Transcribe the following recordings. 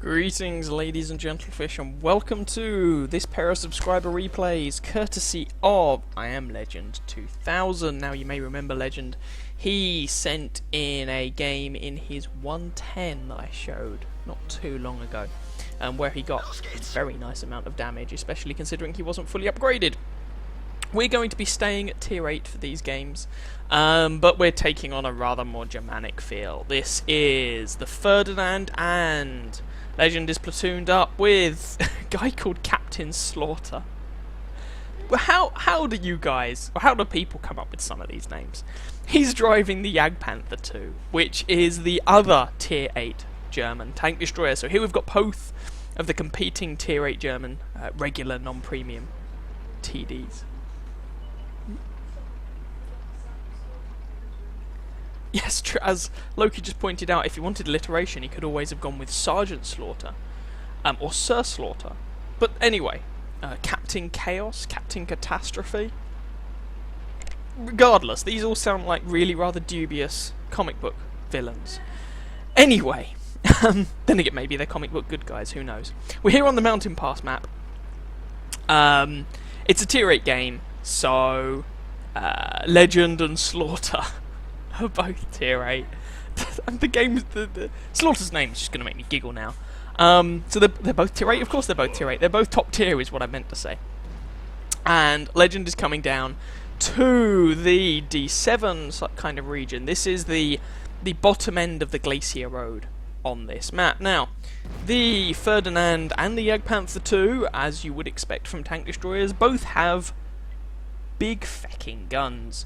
Greetings, ladies and gentlefish, and welcome to this pair of subscriber replays, courtesy of I Am Legend 2000. Now, you may remember Legend. He sent in a game in his 110 that I showed not too long ago, where he got a very nice amount of damage, especially considering he wasn't fully upgraded. We're going to be staying at tier 8 for these games, but we're taking on a rather more Germanic feel. This is the Ferdinand, and Legend is platooned up with a guy called Captain Slaughter. How do you guys, or how do people come up with some of these names? He's driving the Jagdpanther 2, which is the other tier 8 German tank destroyer. So here we've got both of the competing tier 8 German regular non-premium TDs. Yes, as Loki just pointed out, if he wanted alliteration, he could always have gone with Sergeant Slaughter, or Sir Slaughter. But anyway, Captain Chaos, Captain Catastrophe. Regardless, these all sound like really rather dubious comic book villains. Anyway, then again, maybe they're comic book good guys, who knows. We're here on the Mountain Pass map. It's a tier 8 game, so Legend and Slaughter are both tier 8. And the game's the Slaughter's name is just going to make me giggle now. So they're both tier 8. Of course they're both tier 8. They're both top tier is what I meant to say. And Legend is coming down to the D7 kind of region. This is the bottom end of the Glacier Road on this map. Now, the Ferdinand and the Jagdpanther 2, as you would expect from tank destroyers, both have big fecking guns.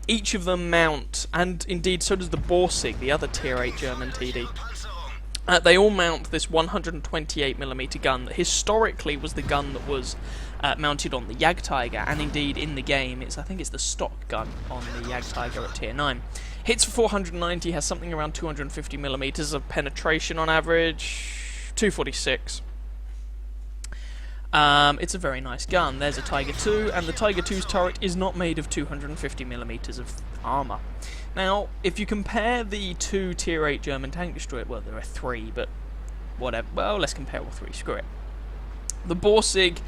Each of them mount, and indeed so does the Borsig, the other tier 8 German TD. They all mount this 128mm gun that historically was the gun that was mounted on the Jagdtiger, and indeed in the game I think it's the stock gun on the Jagdtiger at tier 9. Hits for 490, has something around 250mm of penetration on average, 246. It's a very nice gun. There's a Tiger 2, and the Tiger 2's turret is not made of 250mm of armour. Now, if you compare the two tier 8 German tank destroyers, well, there are three, but whatever. Well, let's compare all three. Screw it. The Borsig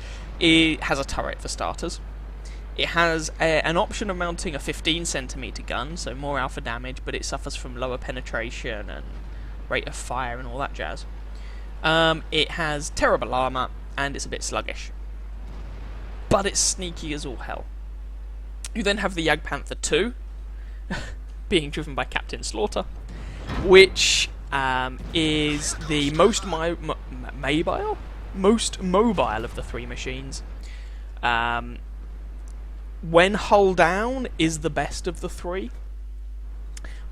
has a turret for starters. It has an option of mounting a 15cm gun, so more alpha damage, but it suffers from lower penetration and rate of fire and all that jazz. It has terrible armour, and it's a bit sluggish. But it's sneaky as all hell. You then have the Jagdpanther 2, being driven by Captain Slaughter, which is the most mobile of the three machines. When hull down is the best of the three,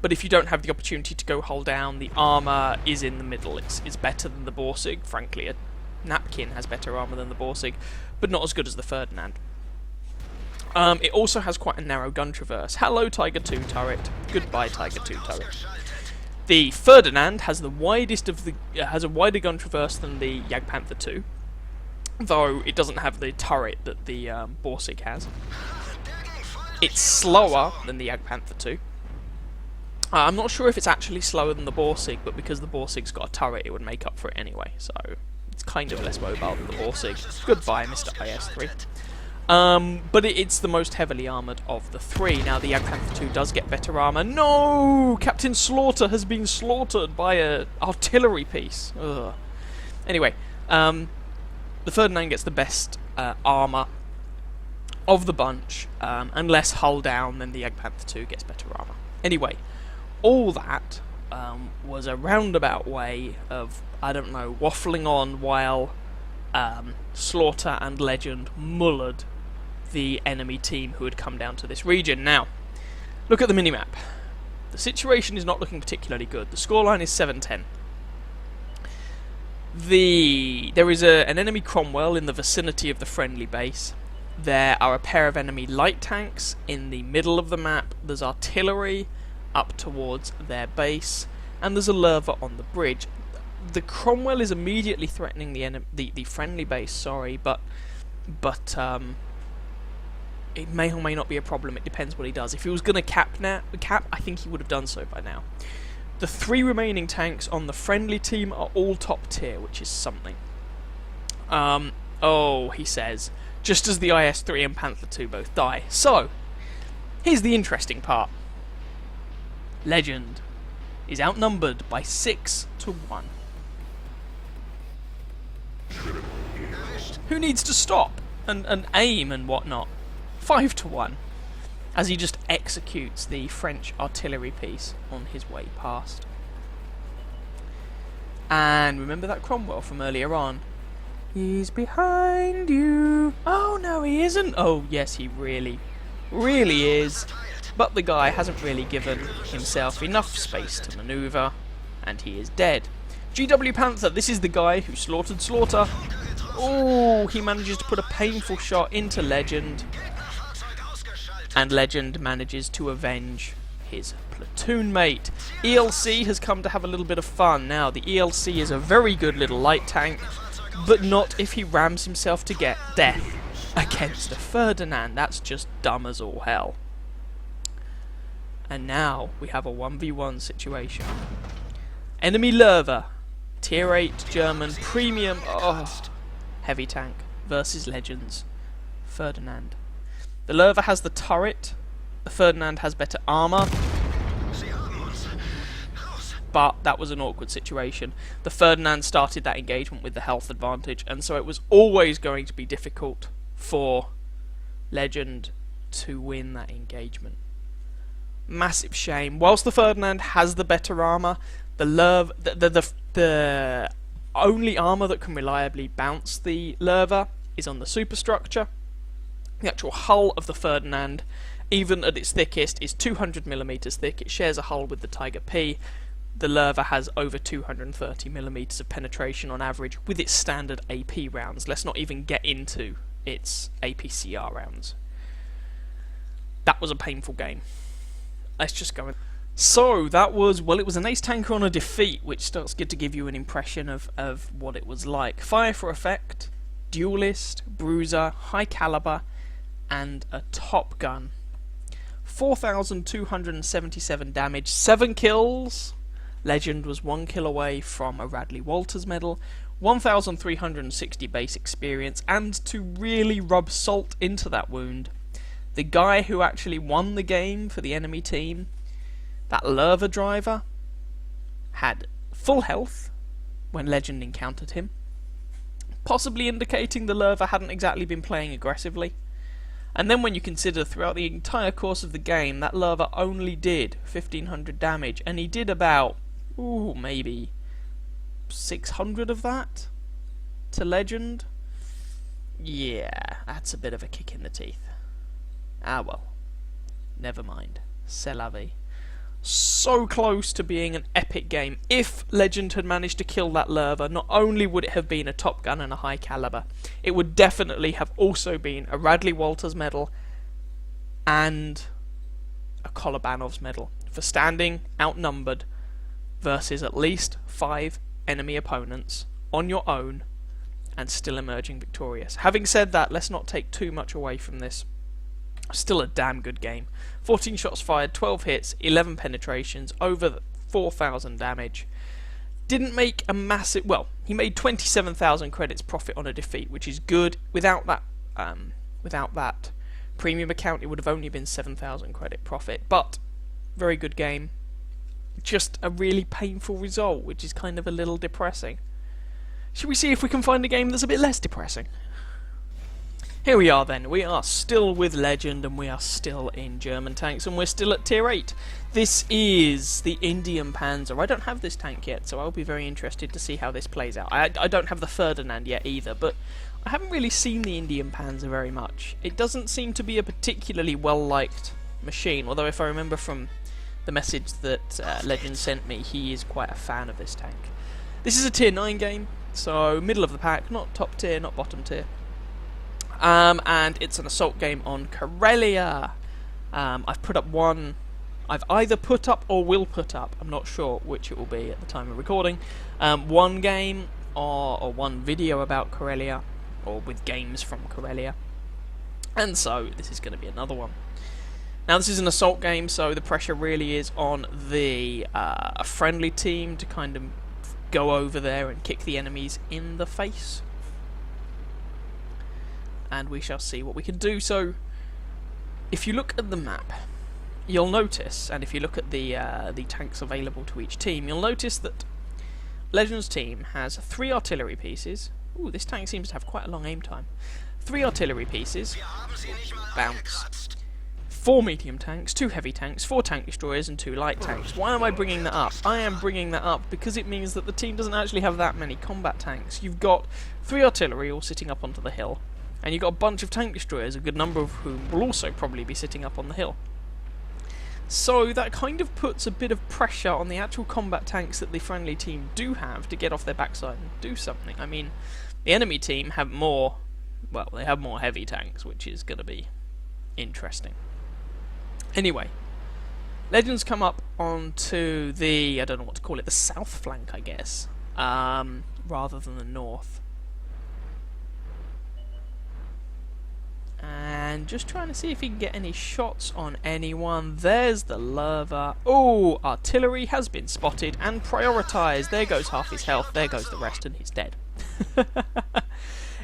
but if you don't have the opportunity to go hull down, the armour is in the middle. It's better than the Borsig. Frankly, a Napkin has better armour than the Borsig, but not as good as the Ferdinand. It also has quite a narrow gun traverse. Hello, Tiger 2 turret. Goodbye, Tiger 2 turret. The Ferdinand has the widest of the has a wider gun traverse than the Jagdpanther 2, though it doesn't have the turret that the Borsig has. It's slower than the Jagdpanther 2. I'm not sure if it's actually slower than the Borsig, but because the Borsig's got a turret, it would make up for it anyway. So it's kind of less mobile than the Borsig. Goodbye, Mr. IS-3. But it's the most heavily armoured of the three. Now, the Jagdpanther 2 does get better armour. No! Captain Slaughter has been slaughtered by an artillery piece. Ugh. Anyway, the Ferdinand gets the best armour of the bunch, and less hull down than the Jagdpanther 2 gets better armour. Anyway, all that was a roundabout way of, I don't know, waffling on while Slaughter and Legend mullered the enemy team who had come down to this region. Now, look at the minimap. The situation is not looking particularly good. The scoreline is 7-10. There is an enemy Cromwell in the vicinity of the friendly base. There are a pair of enemy light tanks in the middle of the map. There's artillery up towards their base, and there's a lurver on the bridge. The Cromwell is immediately threatening the friendly base, sorry, but it may or may not be a problem. It depends what he does. If he was going to cap, I think he would have done so by now. The 3 remaining tanks on the friendly team are all top tier, which is something. Oh, he says, just as the IS-3 and Panther II both die. So, here's the interesting part. Legend is outnumbered by 6 to 1. Who needs to stop and aim and whatnot? 5 to 1. As he just executes the French artillery piece on his way past. And remember that Cromwell from earlier on? He's behind you. Oh no, he isn't. Oh yes, he really is. But the guy hasn't really given himself enough space to maneuver, and he is dead. GW Panther, this is the guy who slaughtered Slaughter. Oh, he manages to put a painful shot into Legend. And Legend manages to avenge his platoon mate. ELC has come to have a little bit of fun. Now, the ELC is a very good little light tank, but not if he rams himself to get death against a Ferdinand. That's just dumb as all hell. And now we have a 1v1 situation. Enemy Lerva, tier 8 German premium heavy tank versus Legends Ferdinand. The Lerva has the turret, the Ferdinand has better armour, but that was an awkward situation. The Ferdinand started that engagement with the health advantage, and so it was always going to be difficult for Legend to win that engagement. Massive shame. Whilst the Ferdinand has the better armour, the only armour that can reliably bounce the Lerva is on the superstructure. The actual hull of the Ferdinand, even at its thickest, is 200mm thick. It shares a hull with the Tiger P. The Lerva has over 230mm of penetration on average with its standard AP rounds. Let's not even get into its APCR rounds. That was a painful game. Let's just go in. So, that was, well, it was an ace tanker on a defeat, which starts good to give you an impression of what it was like. Fire for effect, duelist, bruiser, high caliber, and a top gun. 4,277 damage, 7 kills. Legend was 1 kill away from a Radley Walters medal, 1,360 base experience, and to really rub salt into that wound, the guy who actually won the game for the enemy team, that Lerva driver, had full health when Legend encountered him, possibly indicating the Lerva hadn't exactly been playing aggressively. And then when you consider throughout the entire course of the game, that Lerva only did 1,500 damage, and he did about, maybe 600 of that to Legend. Yeah, that's a bit of a kick in the teeth. Ah well, never mind. C'est la vie. So close to being an epic game. If Legend had managed to kill that Lerva, not only would it have been a top gun and a high caliber, it would definitely have also been a Radley Walters medal and a Kolobanov's medal for standing outnumbered versus at least 5 enemy opponents on your own and still emerging victorious. Having said that, let's not take too much away from this. Still a damn good game. 14 shots fired, 12 hits, 11 penetrations, over 4,000 damage. Didn't make a massive... Well, he made 27,000 credits profit on a defeat, which is good. Without that premium account, it would have only been 7,000 credit profit. But, very good game. Just a really painful result, which is kind of a little depressing. Should we see if we can find a game that's a bit less depressing? Here we are then, we are still with Legend and we are still in German tanks and we're still at tier 8. This is the Indian Panzer. I don't have this tank yet, so I'll be very interested to see how this plays out. I don't have the Ferdinand yet either, but I haven't really seen the Indian Panzer very much. It doesn't seem to be a particularly well-liked machine, although if I remember from the message that Legend sent me, he is quite a fan of this tank. This is a tier 9 game, so middle of the pack, not top tier, not bottom tier. And it's an assault game on Karelia. I've put up one. I've either put up or will put up, I'm not sure which it will be at the time of recording, one game or one video about Karelia, or with games from Karelia. And so this is going to be another one. Now this is an assault game, so the pressure really is on the a friendly team to kind of go over there and kick the enemies in the face. And we shall see what we can do. So, if you look at the map, you'll notice, and if you look at the tanks available to each team, you'll notice that Legends team has 3 artillery pieces. Ooh, this tank seems to have quite a long aim time. 3 artillery pieces. Bounce. 4 medium tanks, 2 heavy tanks, 4 tank destroyers, and 2 light tanks. Why am I bringing that up? I am bringing that up because it means that the team doesn't actually have that many combat tanks. You've got 3 artillery all sitting up onto the hill, and you've got a bunch of tank destroyers, a good number of whom will also probably be sitting up on the hill. So that kind of puts a bit of pressure on the actual combat tanks that the friendly team do have to get off their backside and do something. I mean, the enemy team have more, well, they have more heavy tanks, which is going to be interesting. Anyway, Legends come up onto the, I don't know what to call it, the south flank, I guess, rather than the north. And just trying to see if he can get any shots on anyone. There's the Lerva. Oh, artillery has been spotted and prioritised. There goes half his health, there goes the rest, and he's dead.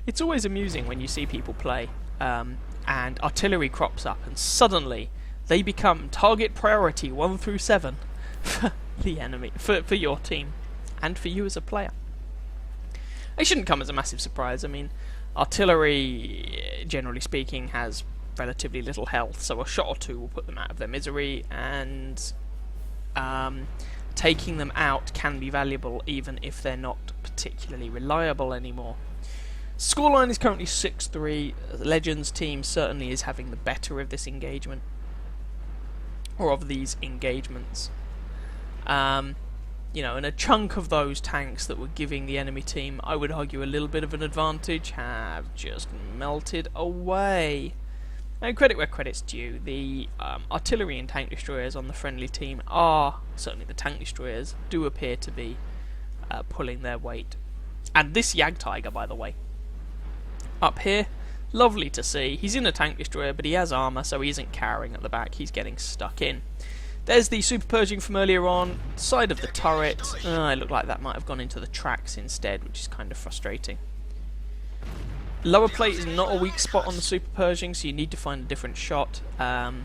It's always amusing when you see people play, and artillery crops up, and suddenly they become target priority 1 through 7 for the enemy, for your team, and for you as a player. It shouldn't come as a massive surprise. I mean, artillery, generally speaking, has relatively little health, so a shot or 2 will put them out of their misery, and taking them out can be valuable even if they're not particularly reliable anymore. Scoreline is currently 6-3. The Legends team certainly is having the better of this engagement, or of these engagements. You know, and a chunk of those tanks that were giving the enemy team, I would argue, a little bit of an advantage, have just melted away. And credit where credit's due, the artillery and tank destroyers on the friendly team are, certainly the tank destroyers, do appear to be pulling their weight. And this Jagdtiger, by the way, up here, lovely to see. He's in a tank destroyer, but he has armour, so he isn't cowering at the back, he's getting stuck in. There's the Super Purging from earlier on, side of the turret. It looked like that might have gone into the tracks instead, which is kind of frustrating. Lower plate is not a weak spot on the Super Purging, so you need to find a different shot. The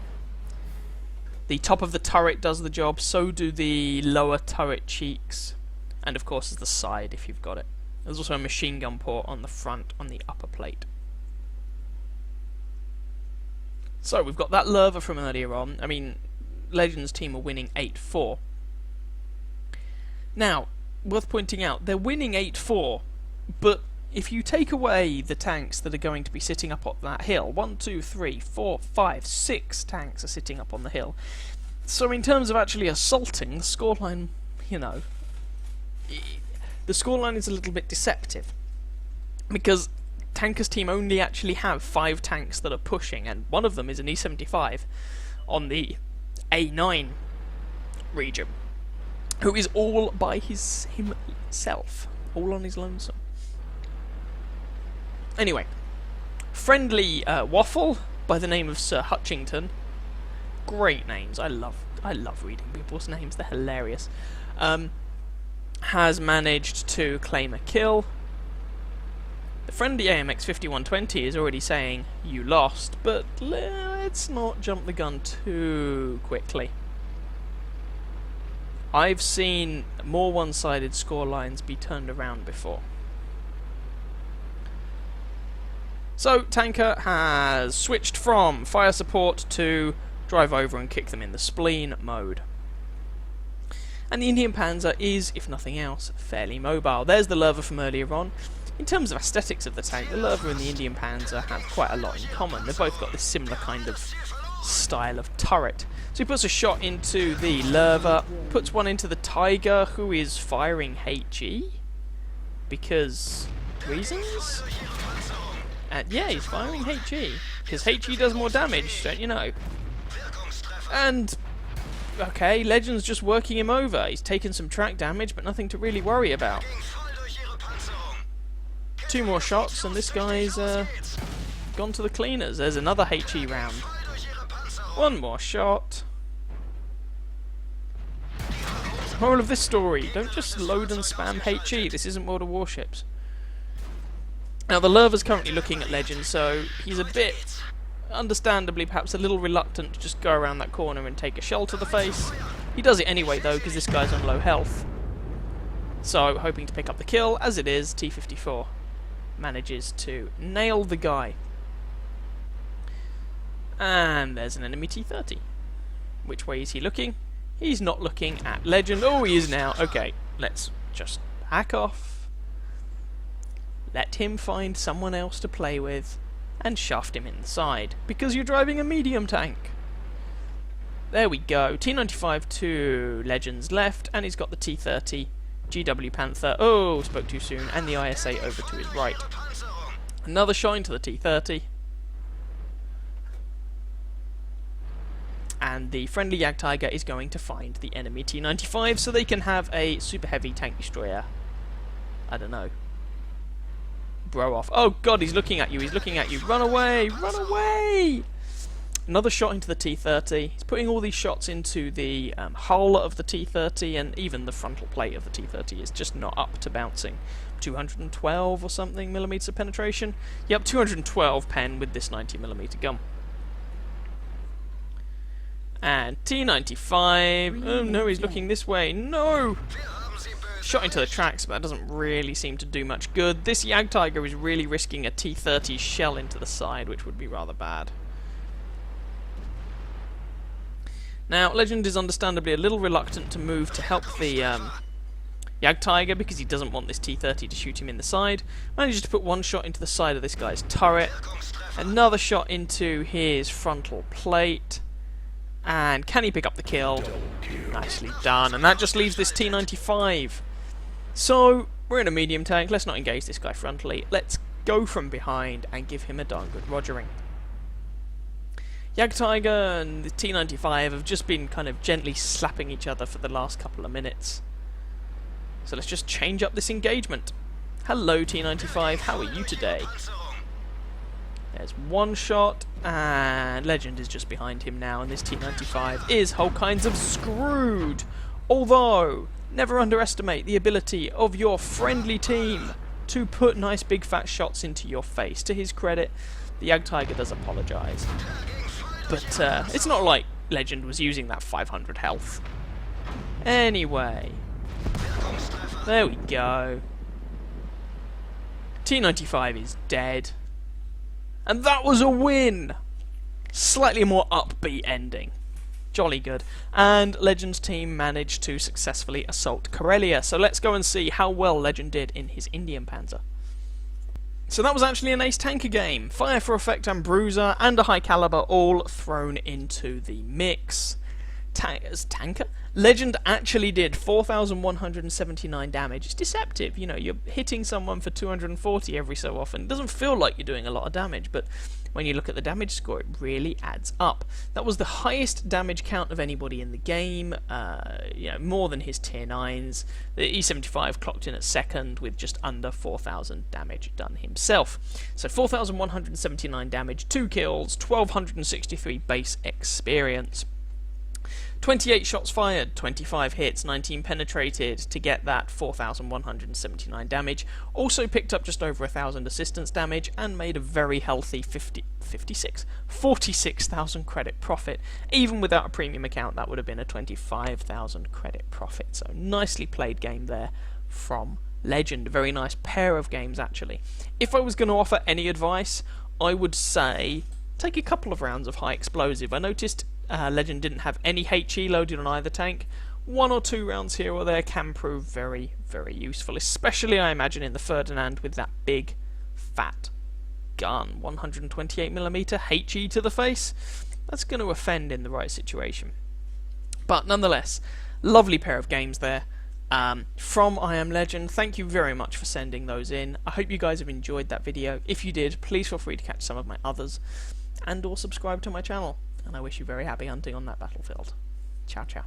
top of the turret does the job, so do the lower turret cheeks, and of course there's the side if you've got it. There's also a machine gun port on the front on the upper plate. So we've got that Lerva from earlier on. I mean, Legends team are winning 8-4. Now, worth pointing out, they're winning 8-4, but if you take away the tanks that are going to be sitting up on that hill, 1, 2, 3, 4, 5, 6 tanks are sitting up on the hill. So in terms of actually assaulting, the scoreline, you know, the scoreline is a little bit deceptive, because Tanker's team only actually have 5 tanks that are pushing, and one of them is an E75 on the A9 region, who is all by himself, all on his lonesome. Anyway, friendly waffle by the name of Sir Hutchington. Great names. I love reading people's names. They're hilarious. Has managed to claim a kill. The friendly AMX 5120 is already saying you lost, but let's not jump the gun too quickly. I've seen more one-sided scorelines be turned around before. So, Tanker has switched from fire support to drive over and kick them in the spleen mode. And the Indian Panzer is, if nothing else, fairly mobile. There's the Lerva from earlier on. In terms of aesthetics of the tank, the Lerva and the Indian Panzer have quite a lot in common. They've both got this similar kind of style of turret. So he puts a shot into the Lerva, puts one into the Tiger, who is firing HE. Because reasons? And yeah, he's firing HE. Because HE does more damage, don't you know? And okay, Legend's just working him over. He's taken some track damage, but nothing to really worry about. 2 more shots, and this guy's gone to the cleaners. There's another HE round. One more shot. Moral of this story, don't just load and spam HE, this isn't World of Warships. Now the Lurver's currently looking at Legend, so he's a bit, understandably perhaps a little reluctant to just go around that corner and take a shell to the face. He does it anyway though, because this guy's on low health. So, hoping to pick up the kill, as it is, T-54 manages to nail the guy. And there's an enemy T-30. Which way is he looking? He's not looking at Legend. Oh, he is now. Okay, let's just back off. Let him find someone else to play with and shaft him inside, because you're driving a medium tank. There we go. T-95 to Legend's left, and he's got the T-30, GW Panther, oh, spoke too soon, and the ISA over to his right. Another shot into the T-30. And the friendly Jagdtiger is going to find the enemy T-95 so they can have a super heavy tank destroyer. I don't know. Bro off. Oh god, he's looking at you, he's looking at you. Run away! Run away! Another shot into the T-30. He's putting all these shots into the hull of the T-30, and even the frontal plate of the T-30 is just not up to bouncing. 212 or something millimeters of penetration? Yep, 212 pen with this 90mm gun. And T-95, oh no, he's looking this way, no! Shot into the tracks, but that doesn't really seem to do much good. This Jagdtiger is really risking a T-30 shell into the side, which would be rather bad. Now, Legend is understandably a little reluctant to move to help the Jagdtiger because he doesn't want this T-30 to shoot him in the side. Manages to put one shot into the side of this guy's turret, another shot into his frontal plate. And can he pick up the kill? Nicely done. And that just leaves this T-95. So, we're in a medium tank. Let's not engage this guy frontally. Let's go from behind and give him a darn good rogering. Jagdtiger and the T-95 have just been kind of gently slapping each other for the last couple of minutes. So let's just change up this engagement. Hello T-95, how are you today? There's one shot, and Legend is just behind him now, and this T-95 is whole kinds of screwed. Although, never underestimate the ability of your friendly team to put nice big fat shots into your face. To his credit, the Jagdtiger does apologise. But it's not like Legend was using that 500 health. Anyway, there we go. T-95 is dead. And that was a win! Slightly more upbeat ending. Jolly good. And Legend's team managed to successfully assault Karelia. So let's go and see how well Legend did in his Indian Panzer. So that was actually an ace tanker game. Fire for Effect and Bruiser and a high caliber all thrown into the mix. Tanker? Legend actually did 4,179 damage. It's deceptive, you know, you're hitting someone for 240 every so often. It doesn't feel like you're doing a lot of damage, but when you look at the damage score, it really adds up. That was the highest damage count of anybody in the game, you know, more than his tier 9s. The E75 clocked in at second with just under 4,000 damage done himself. So 4,179 damage, 2 kills, 1,263 base experience. 28 shots fired, 25 hits, 19 penetrated to get that 4,179 damage. Also picked up just over 1,000 assistance damage and made a very healthy 46,000 credit profit. Even without a premium account, that would have been a 25,000 credit profit. So nicely played game there from Legend. A very nice pair of games actually. If I was going to offer any advice, I would say take a couple of rounds of high explosive. I noticed Legend didn't have any HE loaded on either tank. 1 or 2 rounds here or there can prove very, very useful, especially I imagine in the Ferdinand with that big, fat gun. 128mm HE to the face. That's going to offend in the right situation. But nonetheless, lovely pair of games there. From I Am Legend, thank you very much for sending those in. I hope you guys have enjoyed that video. If you did, please feel free to catch some of my others and or subscribe to my channel. And I wish you very happy hunting on that battlefield. Ciao, ciao.